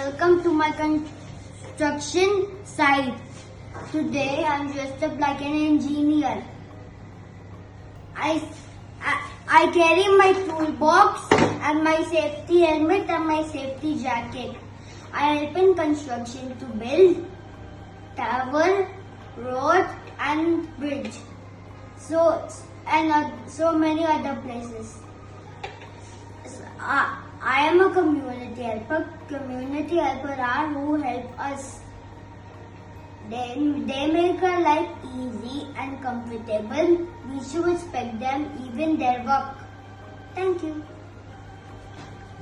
welcome to my construction site. Today I'm dressed up like an engineer. I carry my toolbox and my safety helmet and my safety jacket. I help in construction to build tower, road and bridge. So many other places. I am a community helper. Community helper are who help us. They make our life easy and comfortable. We should respect them, even their work. Thank you.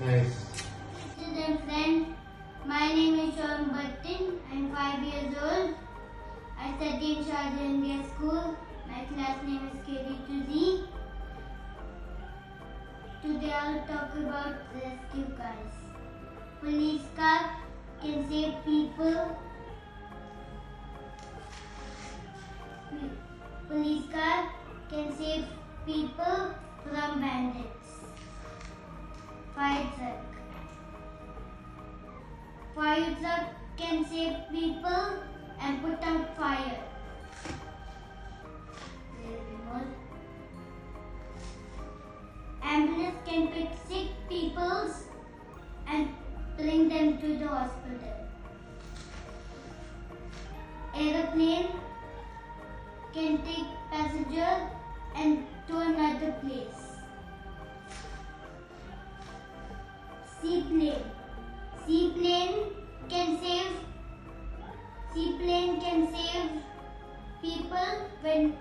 Nice. Student friend, my name is Shawn Barton. I'm 5 years old. I study in Shawn India School. My class name is KD2Z. Today I'll talk about rescue cars. Police car can save people. Police car can save people from bandits. Fire truck. Fire truck can save people and put out fire. Ambulance can pick sick people and bring them to the hospital. Aeroplane can take passenger and to another place. Seaplane. Seaplane can save people when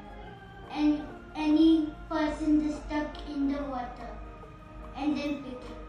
any person is stuck in the water and then pick it.